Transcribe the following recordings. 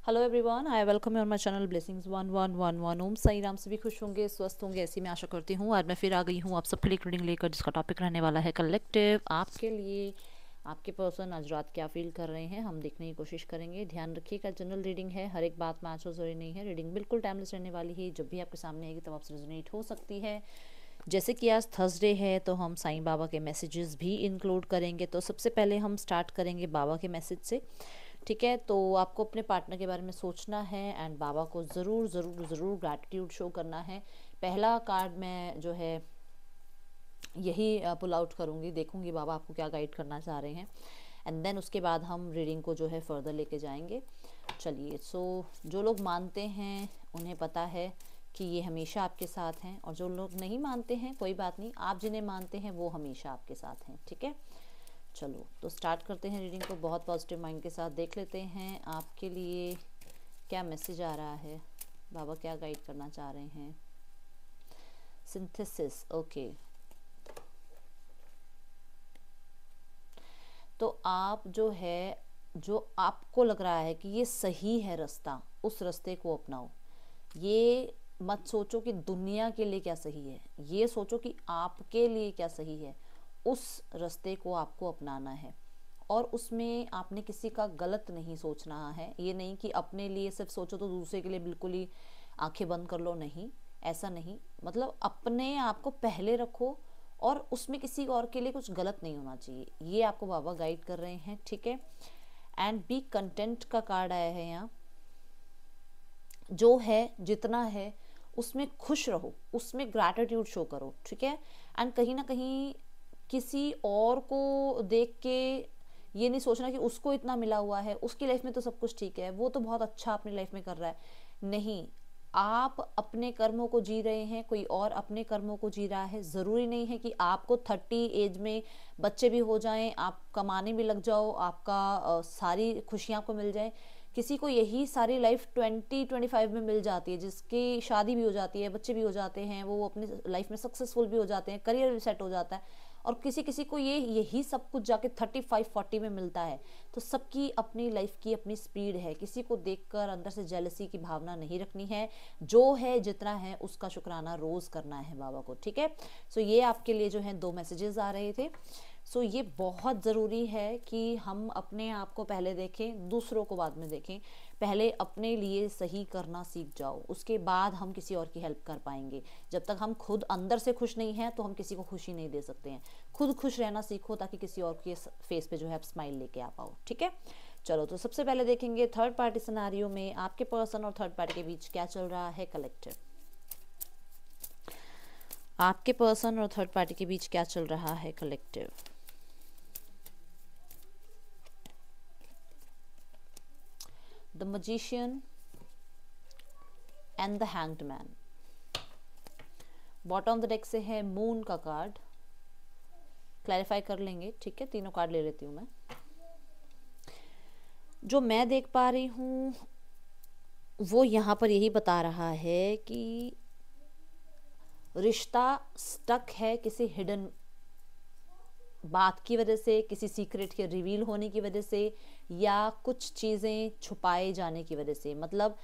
Hello everyone, I welcome you on my channel blessings 1111। ओम साई राम। सभी खुश होंगे, स्वस्थ होंगे, ऐसी मैं आशा करती हूँ। आज मैं फिर आ गई हूँ आप सबके लिए रीडिंग लेकर, जिसका टॉपिक रहने वाला है कलेक्टिव। आपके लिए आपके पर्सन आज रात क्या फील कर रहे हैं, हम देखने की कोशिश करेंगे। ध्यान रखिएगा, जनरल रीडिंग है, हर एक बात मैच हो जरूरी नहीं है। रीडिंग बिल्कुल टाइमलेस रहने वाली है, जब भी आपके सामने आएगी तब आपसे रेजोनेट हो सकती है। जैसे कि आज थर्सडे है तो हम साईं बाबा के मैसेजेस भी इंक्लूड करेंगे। तो सबसे पहले हम स्टार्ट करेंगे बाबा के मैसेज से। ठीक है, तो आपको अपने पार्टनर के बारे में सोचना है एंड बाबा को ज़रूर ज़रूर ज़रूर ग्रैटिट्यूड शो करना है। पहला कार्ड मैं जो है यही पुल आउट करूँगी, देखूँगी बाबा आपको क्या गाइड करना चाह रहे हैं, एंड देन उसके बाद हम रीडिंग को जो है फर्दर लेके जाएंगे। चलिए, सो जो लोग मानते हैं उन्हें पता है कि ये हमेशा आपके साथ हैं, और जो लोग नहीं मानते हैं कोई बात नहीं, आप जिन्हें मानते हैं वो हमेशा आपके साथ हैं। ठीक है, चलो तो स्टार्ट करते हैं रीडिंग को। बहुत पॉजिटिव माइंड के साथ देख लेते हैं आपके लिए क्या मैसेज आ रहा है, बाबा क्या गाइड करना चाह रहे हैं। Synthesis, okay. तो आप जो है, जो आपको लग रहा है कि ये सही है रास्ता, उस रास्ते को अपनाओ। ये मत सोचो कि दुनिया के लिए क्या सही है, ये सोचो कि आपके लिए क्या सही है। उस रास्ते को आपको अपनाना है, और उसमें आपने किसी का गलत नहीं सोचना है। ये नहीं कि अपने लिए सिर्फ सोचो तो दूसरे के लिए बिल्कुल ही आंखें बंद कर लो, नहीं, ऐसा नहीं। मतलब अपने आप को पहले रखो, और उसमें किसी और के लिए कुछ गलत नहीं होना चाहिए, ये आपको बाबा गाइड कर रहे हैं। ठीक है, एंड बी कंटेंट का कार्ड आया है यहाँ। जो है जितना है उसमें खुश रहो, उसमें ग्रैटिट्यूड शो करो। ठीक है, एंड कहीं ना कहीं किसी और को देख के ये नहीं सोचना कि उसको इतना मिला हुआ है, उसकी लाइफ में तो सब कुछ ठीक है, वो तो बहुत अच्छा अपनी लाइफ में कर रहा है। नहीं, आप अपने कर्मों को जी रहे हैं, कोई और अपने कर्मों को जी रहा है। ज़रूरी नहीं है कि आपको 30 एज में बच्चे भी हो जाएं, आप कमाने भी लग जाओ, आपका सारी खुशियाँ को मिल जाए। किसी को यही सारी लाइफ 20-25 में मिल जाती है, जिसकी शादी भी हो जाती है, बच्चे भी हो जाते हैं, वो अपनी लाइफ में सक्सेसफुल भी हो जाते हैं, करियर भी सेट हो जाता है। और किसी किसी को ये यही सब कुछ जाके 35-40 में मिलता है। तो सबकी अपनी लाइफ की अपनी स्पीड है, किसी को देखकर अंदर से जेलसी की भावना नहीं रखनी है। जो है जितना है उसका शुक्राना रोज करना है बाबा को। ठीक है, सो ये आपके लिए जो है 2 मैसेजेस आ रहे थे। सो ये बहुत ज़रूरी है कि हम अपने आप को पहले देखें, दूसरों को बाद में देखें। पहले अपने लिए सही करना सीख जाओ, उसके बाद हम किसी और की हेल्प कर पाएंगे। जब तक हम खुद अंदर से खुश नहीं हैं तो हम किसी को खुशी नहीं दे सकते हैं। खुद खुश रहना सीखो, ताकि किसी और के फेस पे जो है आप स्माइल लेके आ पाओ। ठीक है, चलो तो सबसे पहले देखेंगे थर्ड पार्टी सिनेरियो में आपके पर्सन और थर्ड पार्टी के बीच क्या चल रहा है कलेक्टिव। आपके पर्सन और थर्ड पार्टी के बीच क्या चल रहा है collective. The magician and the hanged man. Bottom of the deck से है मून का कार्ड, क्लैरिफाई कर लेंगे। ठीक है, तीनों कार्ड ले लेती हूँ मैं। जो मैं देख पा रही हूँ वो यहाँ पर यही बता रहा है कि रिश्ता स्टक है किसी हिडन बात की वजह से, किसी सीक्रेट के रिवील होने की वजह से, या कुछ चीज़ें छुपाए जाने की वजह से। मतलब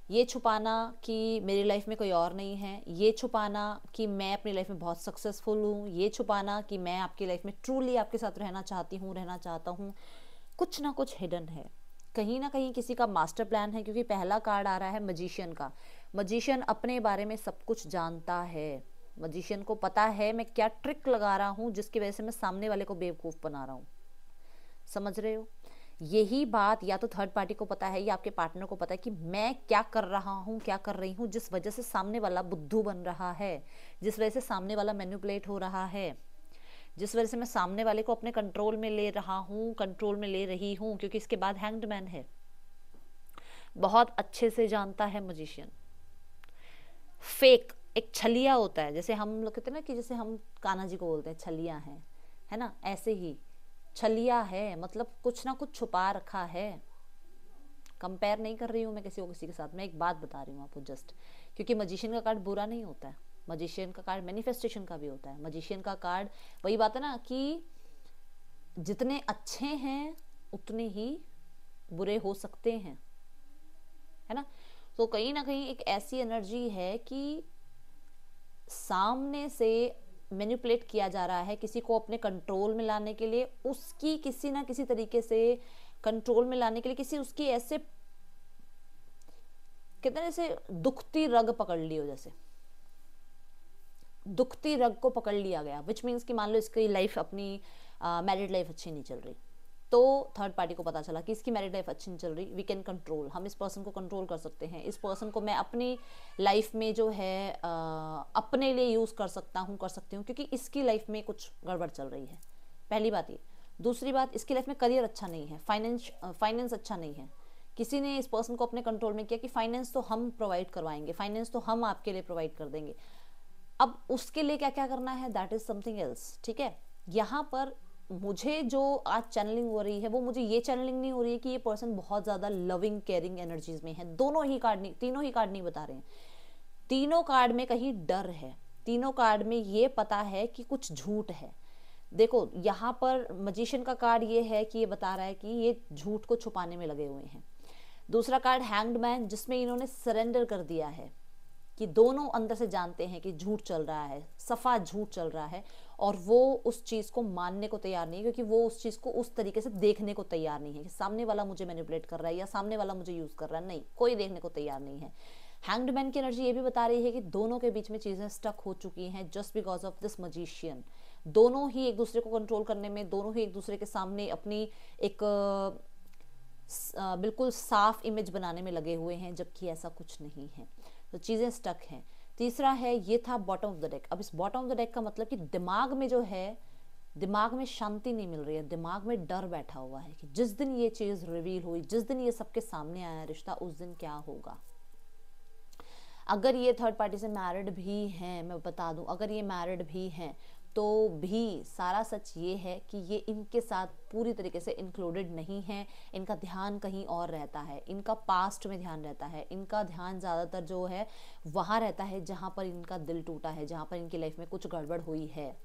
ये छुपाना कि मेरी लाइफ में कोई और नहीं है, ये छुपाना कि मैं अपनी लाइफ में बहुत सक्सेसफुल हूँ, ये छुपाना कि मैं आपकी लाइफ में ट्रूली आपके साथ रहना चाहती हूँ, रहना चाहता हूँ। कुछ ना कुछ हिडन है, कहीं ना कहीं किसी का मास्टर प्लान है। क्योंकि पहला कार्ड आ रहा है मजिशियन का। मजिशियन अपने बारे में सब कुछ जानता है। मजिशियन को पता है मैं क्या ट्रिक लगा रहा हूँ जिसकी वजह से मैं सामने वाले को बेवकूफ़ बना रहा हूँ। समझ रहे हो, यही बात या तो थर्ड पार्टी को पता है या आपके पार्टनर को पता है कि मैं क्या कर रहा हूँ, क्या कर रही हूँ, जिस वजह से सामने वाला बुद्धू बन रहा है, जिस वजह से सामने वाला मैनिपुलेट हो रहा है, जिस वजह से मैं सामने वाले को अपने कंट्रोल में ले रहा हूँ, कंट्रोल में ले रही हूँ। क्योंकि इसके बाद हैंग्ड मैन है, बहुत अच्छे से जानता है मजिशियन। फेक एक छलिया होता है, जैसे हम लोग कहते हैं ना कि जैसे हम कान्हा जी को बोलते हैं छलिया है ना, ऐसे ही छलिया है, मतलब कुछ ना कुछ छुपा रखा है। कंपेयर नहीं कर रही हूँ मैं किसी को किसी के साथ, मैं एक बात बता रही हूँ आपको जस्ट। क्योंकि मजिशियन का कार्ड बुरा नहीं होता है, मजिशियन का कार्ड मैनिफेस्टेशन का भी होता है। मजिशियन का कार्ड वही बात है ना कि जितने अच्छे हैं उतने ही बुरे हो सकते हैं, है ना। तो कहीं ना कहीं एक ऐसी एनर्जी है कि सामने से मैनिपुलेट किया जा रहा है किसी को अपने कंट्रोल में लाने के लिए, उसकी किसी ना किसी तरीके से कंट्रोल में लाने के लिए किसी उसकी ऐसे कहते हैं जैसे दुखती रग पकड़ ली हो, जैसे दुखती रग को पकड़ लिया गया, विच मीन्स कि मान लो इसकी लाइफ अपनी मैरिड लाइफ अच्छी नहीं चल रही, तो थर्ड पार्टी को पता चला कि इसकी मैरिड लाइफ अच्छी नहीं चल रही, वी कैन कंट्रोल, हम इस पर्सन को कंट्रोल कर सकते हैं, इस पर्सन को मैं अपनी लाइफ में जो है अपने लिए यूज़ कर सकती हूँ क्योंकि इसकी लाइफ में कुछ गड़बड़ चल रही है। पहली बात ये। दूसरी बात, इसकी लाइफ में करियर अच्छा नहीं है, फाइनेंस अच्छा नहीं है, किसी ने इस पर्सन को अपने कंट्रोल में किया कि फाइनेंस तो हम प्रोवाइड करवाएंगे, फाइनेंस तो हम आपके लिए प्रोवाइड कर देंगे। अब उसके लिए क्या क्या करना है, दैट इज समथिंग एल्स, ठीक है। यहाँ पर मुझे जो आज चैनलिंग हो रही है वो मुझे ये चैनलिंग नहीं हो रही है कि ये पर्सन बहुत ज्यादा लविंग केयरिंग एनर्जीज में है, दोनों ही कार्ड नहीं, तीनों ही कार्ड नहीं बता रहे हैं। तीनों कार्ड में कहीं डर है, तीनों कार्ड में ये पता है कि कुछ झूठ है। देखो यहाँ पर मजिशियन का कार्ड ये है कि ये बता रहा है कि ये झूठ को छुपाने में लगे हुए हैं। दूसरा कार्ड हैंग्ड मैन, जिसमें इन्होंने सरेंडर कर दिया है कि दोनों अंदर से जानते हैं कि झूठ चल रहा है, सफा झूठ चल रहा है, और वो उस चीज को मानने को तैयार नहीं है क्योंकि वो उस चीज को उस तरीके से देखने को तैयार नहीं है कि सामने वाला मुझे मैनिपुलेट कर रहा है या सामने वाला मुझे यूज कर रहा है, नहीं, कोई देखने को तैयार नहीं है। हैंग्ड मैन की एनर्जी ये भी बता रही है कि दोनों के बीच में चीजें स्टक हो चुकी हैं just because of this magician. दोनों ही एक दूसरे को कंट्रोल करने में, दोनों ही एक दूसरे के सामने अपनी एक बिल्कुल साफ इमेज बनाने में लगे हुए हैं, जबकि ऐसा कुछ नहीं है, तो चीजें स्टक हैं। तीसरा है, ये था बॉटम ऑफ द डेक। अब इस बॉटम ऑफ द डेक का मतलब कि दिमाग में जो है, दिमाग में शांति नहीं मिल रही है, दिमाग में डर बैठा हुआ है कि जिस दिन ये चीज रिवील हुई, जिस दिन ये सबके सामने आया रिश्ता, उस दिन क्या होगा। अगर ये थर्ड पार्टी से मैरिड भी हैं, मैं बता दूं, अगर ये मैरिड भी हैं तो भी सारा सच ये है कि ये इनके साथ पूरी तरीके से इंक्लूडेड नहीं है, इनका ध्यान कहीं और रहता है, इनका पास्ट में ध्यान रहता है, इनका ध्यान ज़्यादातर जो है वहाँ रहता है जहाँ पर इनका दिल टूटा है, जहाँ पर इनकी लाइफ में कुछ गड़बड़ हुई है,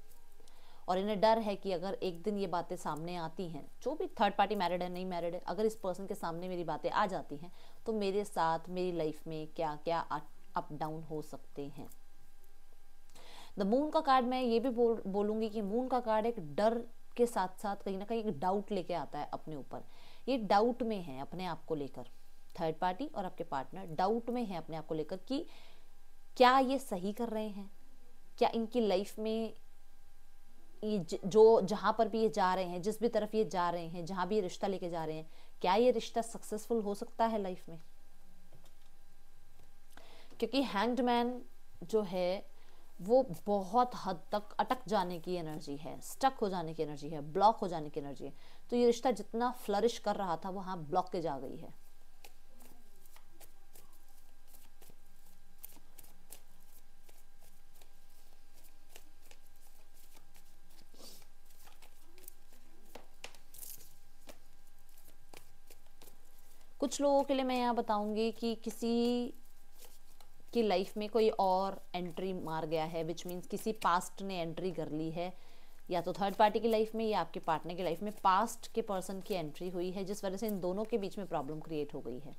और इन्हें डर है कि अगर एक दिन ये बातें सामने आती हैं, जो भी थर्ड पार्टी मैरिड है नहीं मैरिड है, अगर इस पर्सन के सामने मेरी बातें आ जाती हैं तो मेरे साथ मेरी लाइफ में क्या क्या अप डाउन हो सकते हैं। द मून का कार्ड मैं ये भी बोलूंगी कि मून का कार्ड एक डर के साथ साथ कहीं ना कहीं एक डाउट लेके आता है अपने ऊपर। ये डाउट में है अपने आप को लेकर, थर्ड पार्टी और आपके पार्टनर डाउट में है अपने आप को लेकर कि क्या ये सही कर रहे हैं, क्या इनकी लाइफ में ये जो जहां पर भी ये जा रहे हैं, जिस भी तरफ ये जा रहे हैं, जहां भी ये रिश्ता लेके जा रहे हैं, क्या ये रिश्ता सक्सेसफुल हो सकता है लाइफ में। क्योंकि हैंग्ड मैन जो है वो बहुत हद तक अटक जाने की एनर्जी है, स्टक हो जाने की एनर्जी है, ब्लॉक हो जाने की एनर्जी है। तो ये रिश्ता जितना फ्लरिश कर रहा था वहां ब्लॉकेज आ गई है। कुछ लोगों के लिए मैं यहाँ बताऊंगी कि किसी की लाइफ में कोई और एंट्री मार गया है, विच मीन्स किसी पास्ट ने एंट्री कर ली है, या तो थर्ड पार्टी की लाइफ में या आपके पार्टनर की लाइफ में पास्ट के पर्सन की एंट्री हुई है, जिस वजह से इन दोनों के बीच में प्रॉब्लम क्रिएट हो गई है।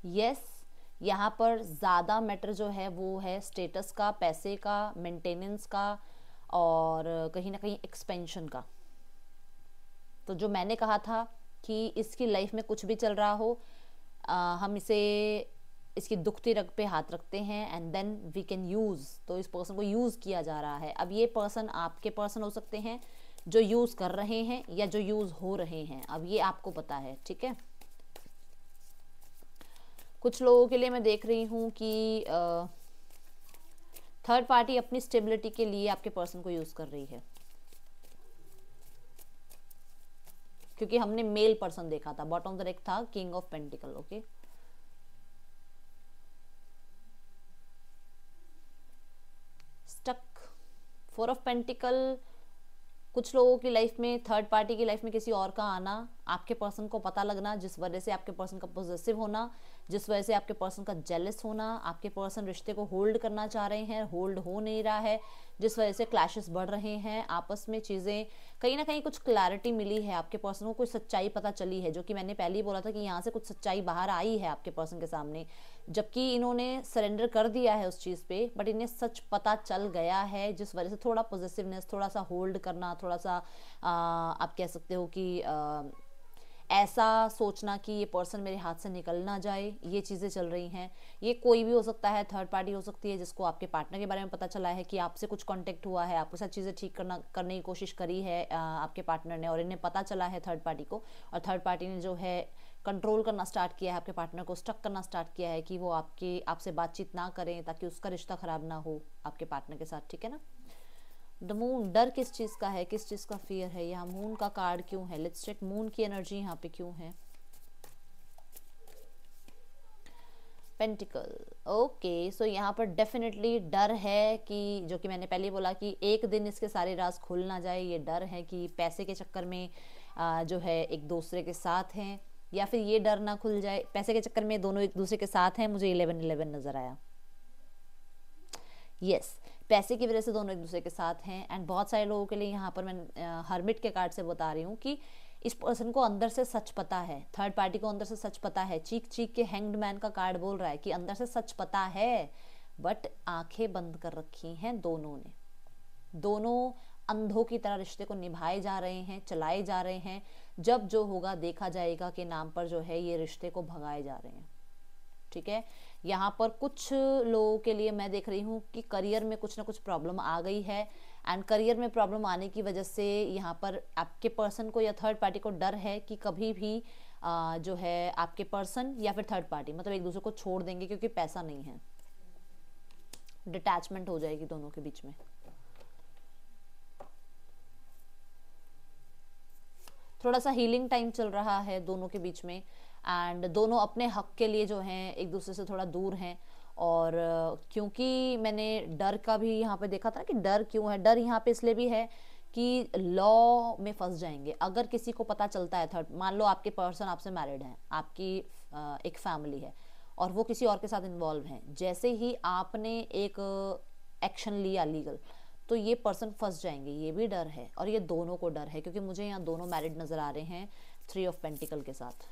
यस, यहाँ पर ज़्यादा मैटर जो है वो है स्टेटस का, पैसे का, मेंटेनेंस का, और कहीं ना कहीं एक्सपेंशन का। तो जो मैंने कहा था कि इसकी लाइफ में कुछ भी चल रहा हो, हम इसे इसकी दुखती रग पे हाथ रखते हैं and then we can use, तो इस पर्सन को यूज़ किया जा रहा है। अब ये पर्सन आपके पर्सन हो सकते हैं जो यूज़ कर रहे हैं या जो यूज़ हो रहे हैं, अब ये आपको पता है, ठीक है। कुछ लोगों के लिए मैं देख रही हूँ कि थर्ड पार्टी अपनी स्टेबिलिटी के लिए आपके पर्सन को यूज कर रही है, क्योंकि हमने मेल पर्सन देखा था, बॉटम ऑफ द डेक था king of pentacle, okay. Stuck, four of pentacle. कुछ लोगों की लाइफ में, थर्ड पार्टी की लाइफ में किसी और का आना आपके पर्सन को पता लगना, जिस वजह से आपके पर्सन का पॉजिटिव होना, जिस वजह से आपके पर्सन का जेलस होना, आपके पर्सन रिश्ते को होल्ड करना चाह रहे हैं, होल्ड हो नहीं रहा है, जिस वजह से क्लैशेस बढ़ रहे हैं आपस में, चीज़ें कहीं ना कहीं कुछ क्लैरिटी मिली है, आपके पर्सन को कुछ सच्चाई पता चली है, जो कि मैंने पहले ही बोला था कि यहाँ से कुछ सच्चाई बाहर आई है आपके पर्सन के सामने, जबकि इन्होंने सरेंडर कर दिया है उस चीज़ पे, बट इन्हें सच पता चल गया है, जिस वजह से थोड़ा पॉजिटिवनेस, थोड़ा सा होल्ड करना, थोड़ा सा आप कह सकते हो कि ऐसा सोचना कि ये पर्सन मेरे हाथ से निकल ना जाए, ये चीज़ें चल रही हैं। ये कोई भी हो सकता है, थर्ड पार्टी हो सकती है, जिसको आपके पार्टनर के बारे में पता चला है कि आपसे कुछ कांटेक्ट हुआ है, आपके साथ चीज़ें ठीक करने की कोशिश करी है आपके पार्टनर ने, और इन्हें पता चला है थर्ड पार्टी को, और थर्ड पार्टी ने जो है कंट्रोल करना स्टार्ट किया है आपके पार्टनर को, स्टक करना स्टार्ट किया है कि वो आपसे बातचीत ना करें ताकि उसका रिश्ता खराब ना हो आपके पार्टनर के साथ, ठीक है ना। द मून, डर किस चीज़ का है, किस चीज़ का फियर है, यहाँ मून का कार्ड क्यों है, लेट्स चेक मून की एनर्जी यहाँ पे क्यों है। पेंटिकल, ओके, सो यहाँ पर डेफिनेटली डर है कि, जो कि मैंने पहले बोला कि एक दिन इसके सारे राज खुल ना जाए, ये डर है कि पैसे के चक्कर में जो है एक दूसरे के साथ हैं, या फिर ये डर ना खुल जाए, पैसे के चक्कर में दोनों एक दूसरे के साथ हैं, मुझे 11-11 नजर आया, यस, पैसे की वजह से दोनों एक दूसरे के साथ हैं। एंड बहुत सारे लोगों के लिए यहाँ पर मैं हर्मिट के कार्ड से बता रही हूँ कि इस पर्सन को अंदर से सच पता है, थर्ड पार्टी को अंदर से सच पता है, चीख चीख के हैंग्ड मैन का कार्ड बोल रहा है कि अंदर से सच पता है, बट आंखें बंद कर रखी हैं दोनों ने, दोनों अंधों की तरह रिश्ते को निभाए जा रहे हैं, चलाए जा रहे हैं, जब जो होगा देखा जाएगा के नाम पर जो है ये रिश्ते को भगाए जा रहे हैं, ठीक है। यहाँ पर कुछ लोगों के लिए मैं देख रही हूँ कि करियर में कुछ ना कुछ प्रॉब्लम आ गई है, एंड करियर में प्रॉब्लम आने की वजह से यहाँ पर आपके पर्सन को या थर्ड पार्टी को डर है कि कभी भी जो है आपके पर्सन या फिर थर्ड पार्टी मतलब एक दूसरे को छोड़ देंगे, क्योंकि पैसा नहीं है, डिटैचमेंट हो जाएगी दोनों के बीच में। थोड़ा सा हीलिंग टाइम चल रहा है दोनों के बीच में, एंड दोनों अपने हक के लिए जो हैं एक दूसरे से थोड़ा दूर हैं। और क्योंकि मैंने डर का भी यहाँ पे देखा था कि डर क्यों है, डर यहाँ पे इसलिए भी है कि लॉ में फंस जाएंगे अगर किसी को पता चलता है। थर्ड, मान लो आपके पर्सन आपसे मैरिड हैं, आपकी एक फैमिली है और वो किसी और के साथ इन्वॉल्व हैं, जैसे ही आपने एक एक्शन लिया लीगल, तो ये पर्सन फंस जाएंगे, ये भी डर है। और ये दोनों को डर है, क्योंकि मुझे यहाँ दोनों मैरिड नजर आ रहे हैं 3 ऑफ पेंटिकल के साथ,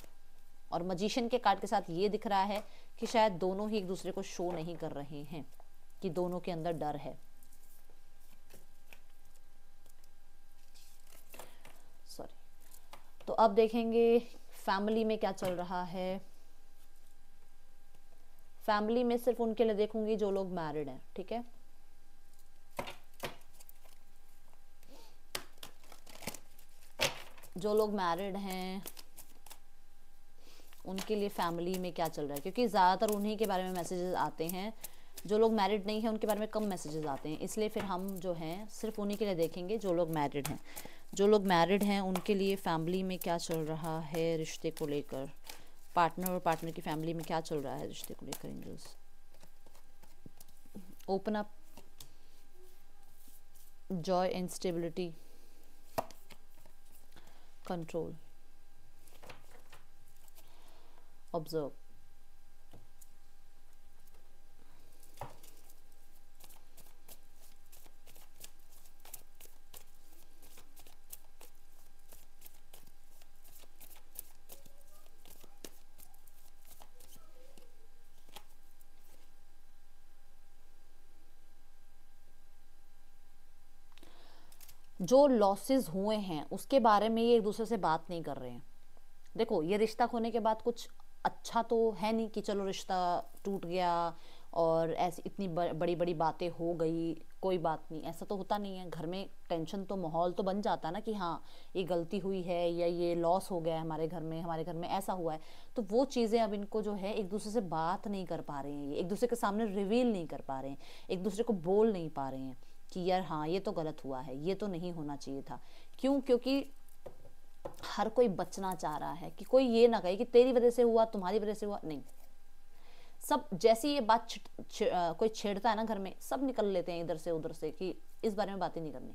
और मजिशियन के कार्ड के साथ ये दिख रहा है कि शायद दोनों ही एक दूसरे को शो नहीं कर रहे हैं, कि दोनों के अंदर डर है। सॉरी, तो अब देखेंगे फैमिली में क्या चल रहा है। फैमिली में सिर्फ उनके लिए देखूंगी जो लोग मैरिड हैं, ठीक है। जो लोग मैरिड हैं उनके लिए फैमिली में क्या चल रहा है, क्योंकि ज़्यादातर उन्हीं के बारे में मैसेजेस आते हैं। जो लोग मैरिड नहीं हैं उनके बारे में कम मैसेजेस आते हैं, इसलिए फिर हम जो हैं सिर्फ उन्हीं के लिए देखेंगे जो लोग मैरिड हैं। जो लोग मैरिड हैं उनके लिए फैमिली में क्या चल रहा है रिश्ते को लेकर, पार्टनर और पार्टनर की फैमिली में क्या चल रहा है रिश्ते को लेकर। Angels open up, joy and stability, control, observe, जो लॉसेस हुए हैं उसके बारे में ये एक दूसरे से बात नहीं कर रहे हैं। देखो, ये रिश्ता खोने के बाद कुछ अच्छा तो है नहीं कि चलो रिश्ता टूट गया और ऐसी इतनी बड़ी बड़ी बातें हो गई, कोई बात नहीं, ऐसा तो होता नहीं है। घर में टेंशन तो, माहौल तो बन जाता है ना कि हाँ ये गलती हुई है या ये लॉस हो गया है हमारे घर में ऐसा हुआ है। तो वो चीज़ें अब इनको जो है एक दूसरे से बात नहीं कर पा रहे हैं, ये एक दूसरे के सामने रिवील नहीं कर पा रहे हैं, एक दूसरे को बोल नहीं पा रहे हैं कि यार हाँ ये तो गलत हुआ है, ये तो नहीं होना चाहिए था। क्यों? क्योंकि हर कोई बचना चाह रहा है कि कोई ये ना कहे कि तेरी वजह से हुआ, तुम्हारी वजह से हुआ, नहीं। सब जैसी ये बात कोई छेड़ता है ना घर में, सब निकल लेते हैं इधर से उधर से कि इस बारे में बातें नहीं करनी।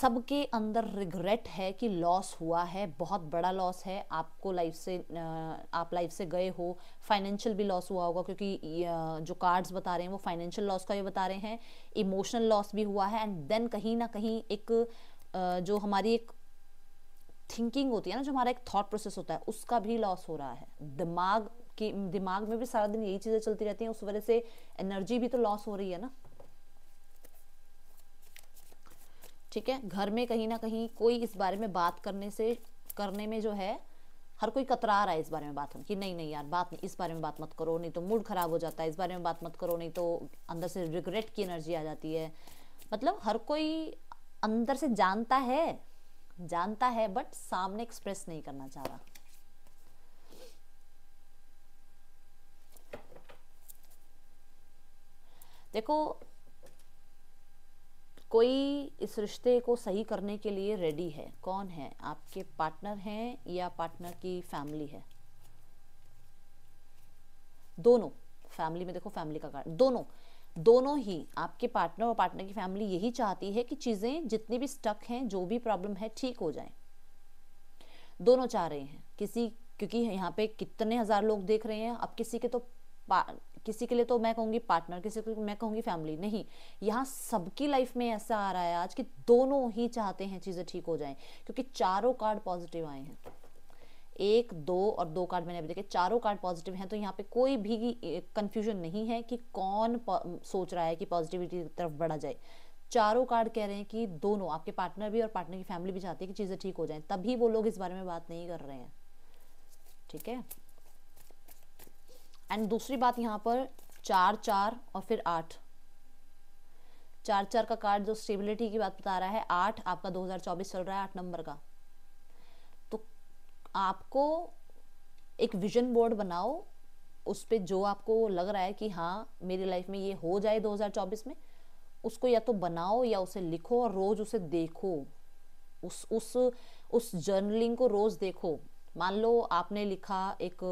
सबके अंदर रिग्रेट है कि लॉस हुआ है, बहुत बड़ा लॉस है आपको लाइफ से, आप लाइफ से गए हो, फाइनेंशियल भी लॉस हुआ होगा क्योंकि जो कार्ड्स बता रहे हैं वो फाइनेंशियल लॉस का भी बता रहे हैं, इमोशनल लॉस भी हुआ है, एंड देन कहीं ना कहीं एक जो हमारी एक थिंकिंग होती है ना, जो हमारा एक थॉट प्रोसेस होता है, उसका भी लॉस हो रहा है। दिमाग में भी सारा दिन यही चीज़ें चलती रहती हैं, उस वजह से एनर्जी भी तो लॉस हो रही है ना। ठीक है, घर में कहीं ना कहीं कोई इस बारे में बात करने में जो है, हर कोई कतरा रहा है इस बारे में बात करने कि नहीं नहीं यार, बात नहीं, इस बारे में बात मत करो, नहीं तो मूड खराब हो जाता है, इस बारे में बात मत करो, नहीं तो अंदर से रिग्रेट की एनर्जी आ जाती है। मतलब हर कोई अंदर से जानता है बट सामने एक्सप्रेस नहीं करना चाह रहा। देखो, कोई इस रिश्ते को सही करने के लिए रेडी है। कौन है? आपके पार्टनर हैं या पार्टनर की फैमिली है? दोनों। फैमिली में देखो, फैमिली का कार्ड, दोनों ही, आपके पार्टनर और पार्टनर की फैमिली यही चाहती है कि चीज़ें जितनी भी स्टक हैं, जो भी प्रॉब्लम है, ठीक हो जाए। दोनों चाह रहे हैं क्योंकि यहाँ पे कितने हजार लोग देख रहे हैं। अब किसी के लिए तो मैं कहूँगी पार्टनर, किसी को मैं कहूँगी फैमिली, नहीं, यहाँ सबकी लाइफ में ऐसा आ रहा है आज कि दोनों ही चाहते हैं चीज़ें ठीक हो जाएं, क्योंकि चारों कार्ड पॉजिटिव आए हैं। 1, 2 और 2 कार्ड मैंने अभी देखे, चारों कार्ड पॉजिटिव हैं। तो यहाँ पे कोई भी कंफ्यूजन नहीं है कि कौन सोच रहा है कि पॉजिटिविटी की तरफ बढ़ा जाए। चारों कार्ड कह रहे हैं कि दोनों, आपके पार्टनर भी और पार्टनर की फैमिली भी चाहती है कि चीज़ें ठीक हो जाएं, तभी वो लोग इस बारे में बात नहीं कर रहे हैं। ठीक है, एंड दूसरी बात यहाँ पर 4 और फिर 8, 4 का कार्ड जो स्टेबिलिटी की बात बता रहा है। 8 आपका 2024 चल रहा है, 8 नंबर का। तो आपको एक विजन बोर्ड बनाओ, उस पे जो आपको लग रहा है कि हाँ मेरी लाइफ में ये हो जाए 2024 में, उसको या तो बनाओ या उसे लिखो और रोज उसे देखो। उस जर्नलिंग को रोज देखो। मान लो आपने लिखा, एक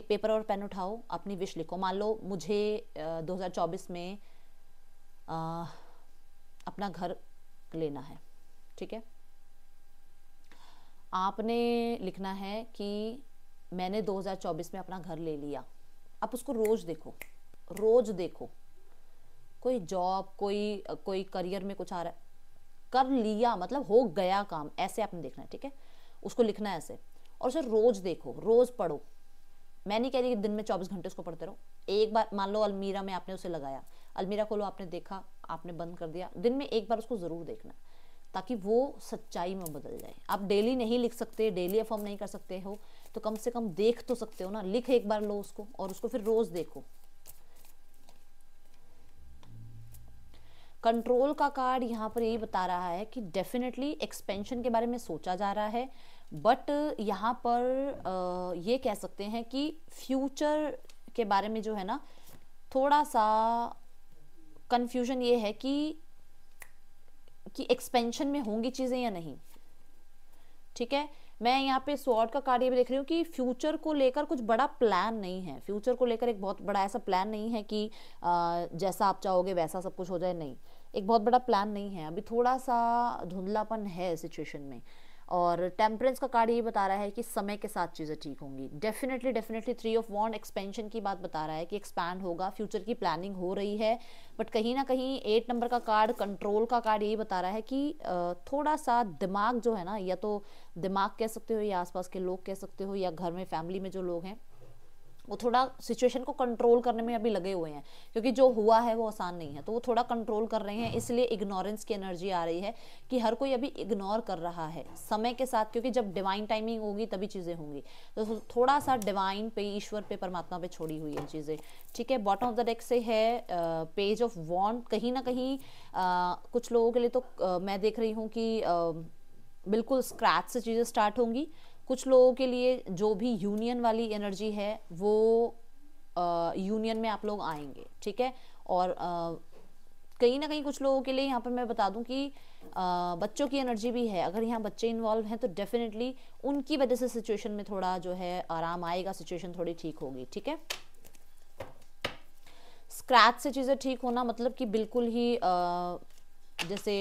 पेपर और पेन उठाओ, अपनी विश लिखो। मान लो मुझे 2024 में अपना घर लेना है। ठीक है, आपने लिखना है कि मैंने 2024 में अपना घर ले लिया। आप उसको रोज देखो। कोई जॉब, कोई करियर में कुछ आ रहा है, कर लिया मतलब हो गया काम, ऐसे आपने देखना है। ठीक है, उसको लिखना है ऐसे, और उसे रोज देखो, रोज पढ़ो। मैं नहीं कह रही कि दिन में 24 घंटे उसको पढ़ते रहो। एक बार मान लो अलमीरा में आपने उसे लगाया, अलमीरा खोलो, आपने देखा, आपने बंद कर दिया, दिन में एक बार उसको जरूर देखना, ताकि वो सच्चाई में बदल जाए। आप डेली नहीं लिख सकते, डेली अफर्म नहीं कर सकते हो, तो कम से कम देख तो सकते हो ना। लिख एक बार लो उसको, और उसको फिर रोज देखो। कंट्रोल का कार्ड यहाँ पर यही बता रहा है कि डेफिनेटली एक्सपेंशन के बारे में सोचा जा रहा है, बट यहाँ पर ये कह सकते हैं कि फ्यूचर के बारे में जो है ना, थोड़ा सा कंफ्यूजन ये है कि एक्सपेंशन में होंगी चीज़ें या नहीं। ठीक है, मैं यहाँ पे स्वॉर्ड का कार्ड ये भी देख रही हूँ कि फ्यूचर को लेकर कुछ बड़ा प्लान नहीं है। फ्यूचर को लेकर एक बहुत बड़ा ऐसा प्लान नहीं है कि जैसा आप चाहोगे वैसा सब कुछ हो जाए, नहीं, एक बहुत बड़ा प्लान नहीं है। अभी थोड़ा सा धुंधलापन है सिचुएशन में। और टेम्परेंस का कार्ड ये बता रहा है कि समय के साथ चीज़ें ठीक होंगी। डेफिनेटली 3 ऑफ वॉन्ड एक्सपेंशन की बात बता रहा है कि एक्सपैंड होगा, फ्यूचर की प्लानिंग हो रही है। बट कहीं ना कहीं 8 नंबर का कार्ड, कंट्रोल का कार्ड, यही बता रहा है कि थोड़ा सा दिमाग जो है ना, या तो दिमाग कह सकते हो या आसपास के लोग कह सकते हो, या घर में फैमिली में जो लोग हैं, वो थोड़ा सिचुएशन को कंट्रोल करने में अभी लगे हुए हैं, क्योंकि जो हुआ है वो आसान नहीं है, तो वो थोड़ा कंट्रोल कर रहे हैं। इसलिए इग्नोरेंस की एनर्जी आ रही है कि हर कोई अभी इग्नोर कर रहा है समय के साथ, क्योंकि जब डिवाइन टाइमिंग होगी तभी चीज़ें होंगी। तो थोड़ा सा डिवाइन पे, ईश्वर पे, परमात्मा पे छोड़ी हुई है चीज़ें। ठीक है, बॉटम ऑफ द डेक से है पेज ऑफ वॉन्ड। कहीं ना कहीं कुछ लोगों के लिए तो मैं देख रही हूँ कि बिल्कुल स्क्रैच से चीज़ें स्टार्ट होंगी। कुछ लोगों के लिए जो भी यूनियन वाली एनर्जी है, वो यूनियन में आप लोग आएंगे। ठीक है, और कहीं ना कहीं कुछ लोगों के लिए यहाँ पर मैं बता दूं कि बच्चों की एनर्जी भी है। अगर यहाँ बच्चे इन्वॉल्व हैं तो डेफिनेटली उनकी वजह से सिचुएशन में थोड़ा जो है आराम आएगा, सिचुएशन थोड़ी ठीक होगी। ठीक है, स्क्रैच से चीज़ें ठीक होना मतलब कि बिल्कुल ही जैसे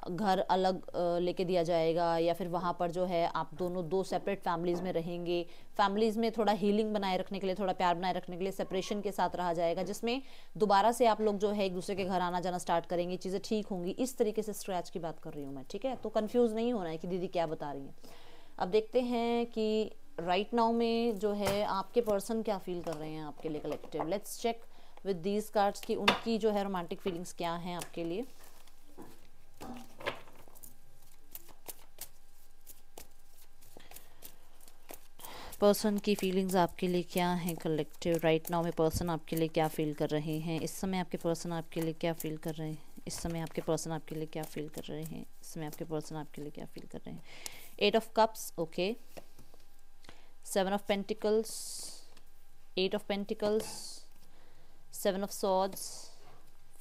घर अलग लेके दिया जाएगा, या फिर वहाँ पर जो है आप दोनों दो सेपरेट फैमिलीज़ में रहेंगे। फैमिलीज़ में थोड़ा हीलिंग बनाए रखने के लिए, थोड़ा प्यार बनाए रखने के लिए सेपरेशन के साथ रहा जाएगा, जिसमें दोबारा से आप लोग जो है एक दूसरे के घर आना जाना स्टार्ट करेंगे, चीज़ें ठीक होंगी। इस तरीके से स्क्रैच की बात कर रही हूँ मैं, ठीक है। तो कन्फ्यूज़ नहीं होना है कि दीदी क्या बता रही हैं। अब देखते हैं कि राइट नाउ में जो है आपके पर्सन क्या फील कर रहे हैं आपके लिए collective. Let's check with these cards की उनकी जो है रोमांटिक फीलिंग्स क्या हैं आपके लिए। पर्सन की फीलिंग्स आपके लिए क्या हैं कलेक्टिव। राइट नाउ में पर्सन आपके लिए क्या फील कर रहे हैं इस समय। आपके पर्सन आपके लिए क्या फील कर रहे हैं इस समय। आपके पर्सन आपके लिए क्या फील कर रहे हैं इस समय। आपके पर्सन आपके लिए क्या फील कर रहे हैं। 8 of cups, okay. 7 of pentacles, 8 of pentacles, 7 of swords,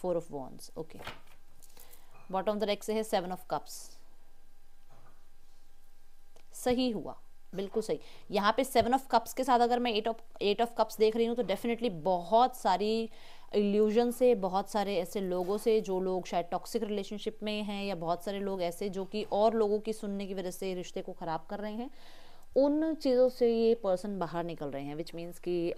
4 of wands, okay. Bottom of the deck से है 7 ऑफ कप्स। सही हुआ, बिल्कुल सही। यहाँ पे 7 ऑफ कप्स के साथ अगर मैं 8 ऑफ कप्स देख रही हूँ तो डेफिनेटली बहुत सारी इल्यूजन से, बहुत सारे ऐसे लोगों से जो लोग शायद टॉक्सिक रिलेशनशिप में हैं, या बहुत सारे लोग ऐसे जो कि और लोगों की सुनने की वजह से रिश्ते को ख़राब कर रहे हैं, उन चीज़ों से ये पर्सन बाहर निकल रहे हैं। विच मीन्स कि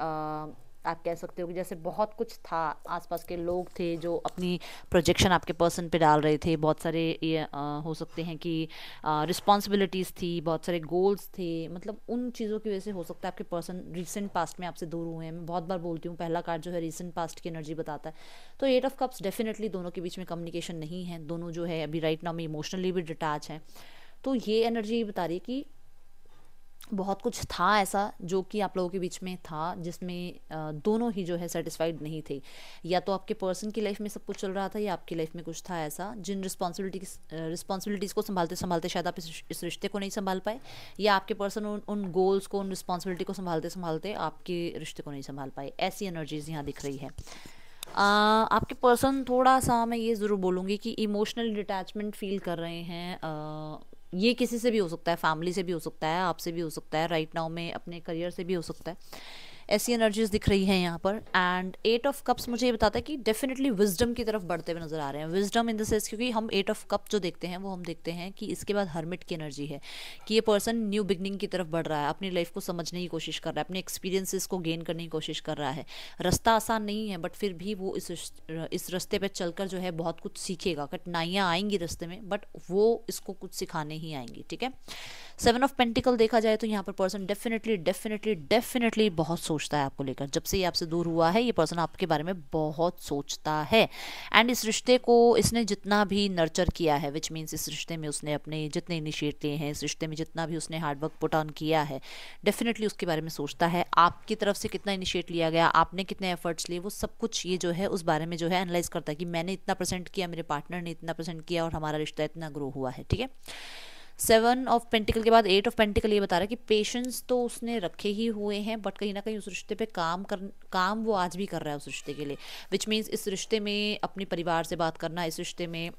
आप कह सकते हो कि जैसे बहुत कुछ था, आसपास के लोग थे जो अपनी प्रोजेक्शन आपके पर्सन पे डाल रहे थे। बहुत सारे ये हो सकते हैं कि रिस्पॉन्सिबिलिटीज़ थी, बहुत सारे गोल्स थे। मतलब उन चीज़ों की वजह से हो सकता है आपके पर्सन रिसेंट पास्ट में आपसे दूर हुए हैं। मैं बहुत बार बोलती हूँ, पहला कार्ड जो है रिसेंट पास्ट की एनर्जी बताता है। तो 8 ऑफ कप्स डेफिनेटली दोनों के बीच में कम्युनिकेशन नहीं है। दोनों जो है अभी राइट नाउ में इमोशनली भी डिटैच हैं। तो ये एनर्जी बता रही है कि बहुत कुछ था ऐसा जो कि आप लोगों के बीच में था, जिसमें दोनों ही जो है सेटिस्फाइड नहीं थे। या तो आपके पर्सन की लाइफ में सब कुछ चल रहा था, या आपकी लाइफ में कुछ था ऐसा जिन रिस्पॉन्सिबिलिटीज़ को संभालते संभालते शायद आप इस रिश्ते को नहीं संभाल पाए, या आपके पर्सन उन गोल्स को, उन रिस्पॉन्सिबिलिटी को संभालते संभालते आपके रिश्ते को नहीं संभाल पाए। ऐसी एनर्जीज यहाँ दिख रही है। आपके पर्सन थोड़ा सा, मैं ये ज़रूर बोलूँगी कि इमोशनल डिटैचमेंट फील कर रहे हैं। ये किसी से भी हो सकता है, फैमिली से भी हो सकता है, आपसे भी हो सकता है, राइट नाउ में अपने करियर से भी हो सकता है। ऐसी एनर्जीज दिख रही हैं यहाँ पर। एंड 8 ऑफ कप्स मुझे ये बताता है कि डेफिनेटली विजडम की तरफ बढ़ते हुए नजर आ रहे हैं। विजडम इन द सेंस, क्योंकि हम 8 ऑफ कप जो देखते हैं वो हम देखते हैं कि इसके बाद हर्मिट की एनर्जी है, कि ये पर्सन न्यू बिगनिंग की तरफ बढ़ रहा है, अपनी लाइफ को समझने की कोशिश कर रहा है, अपने एक्सपीरियंसेस को गेन करने की कोशिश कर रहा है। रास्ता आसान नहीं है, बट फिर भी वो इस रास्ते पर चलकर जो है बहुत कुछ सीखेगा। कठिनाइयाँ आएंगी रास्ते में, बट वो इसको कुछ सिखाने ही आएंगी, ठीक है। 7 ऑफ पेंटिकल देखा जाए तो यहाँ पर पर्सन डेफिनेटली बहुत सोचता है आपको लेकर। जब से ये आपसे दूर हुआ है, ये पर्सन आपके बारे में बहुत सोचता है। एंड इस रिश्ते को इसने जितना भी नर्चर किया है, विच मीन्स इस रिश्ते में उसने अपने जितने इनिशिएट लिए हैं, इस रिश्ते में जितना भी उसने हार्डवर्क पुट ऑन किया है, डेफिनेटली उसके बारे में सोचता है। आपकी तरफ से कितना इनिशिएट लिया गया, आपने कितने एफर्ट्स लिए, वो सब कुछ ये जो है उस बारे में जो है एनालाइज करता है कि मैंने इतना परसेंट किया, मेरे पार्टनर ने इतना परसेंट किया, और हमारा रिश्ता इतना ग्रो हुआ है, ठीक है। 7 ऑफ पेंटिकल के बाद 8 ऑफ पेंटिकल ये बता रहा है कि पेशेंस तो उसने रखे ही हुए हैं, बट कहीं ना कहीं उस रिश्ते पे काम वो आज भी कर रहा है उस रिश्ते के लिए। विच मीन्स इस रिश्ते में अपने परिवार से बात करना, इस रिश्ते में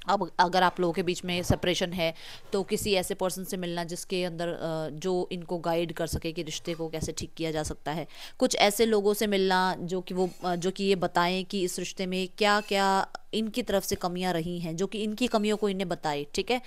अब अगर आप लोगों के बीच में सेपरेशन है तो किसी ऐसे पर्सन से मिलना जिसके अंदर जो इनको गाइड कर सके कि रिश्ते को कैसे ठीक किया जा सकता है। कुछ ऐसे लोगों से मिलना जो कि ये बताएं कि इस रिश्ते में क्या क्या इनकी तरफ से कमियां रही हैं, जो कि इनकी कमियों को इन्हें बताए, ठीक है।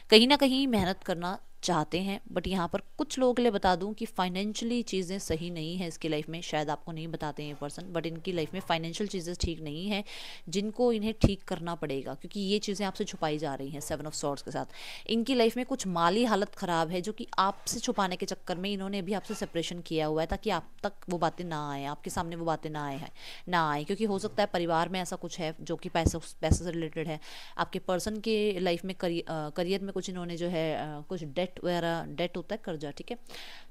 कहीं ना कहीं मेहनत करना चाहते हैं, बट यहाँ पर कुछ लोगों के लिए बता दूं कि फाइनेंशियली चीज़ें सही नहीं है इसकी लाइफ में। शायद आपको नहीं बताते हैं ये पर्सन, बट इनकी लाइफ में फाइनेंशियल चीज़ें ठीक नहीं है, जिनको इन्हें ठीक करना पड़ेगा, क्योंकि ये चीज़ें आपसे छुपाई जा रही हैं 7 ऑफ सॉर्ड्स के साथ। इनकी लाइफ में कुछ माली हालत ख़राब है, जो कि आपसे छुपाने के चक्कर में इन्होंने अभी आपसे सेपरेशन किया हुआ है, ताकि आप तक वो बातें ना आए, आपके सामने वो बातें ना आए, क्योंकि हो सकता है परिवार में ऐसा कुछ है जो कि पैसे से रिलेटेड है। आपके पर्सन के लाइफ में करियर में कुछ इन्होंने जो है कुछ डेट होता है, कर्जा, ठीक है।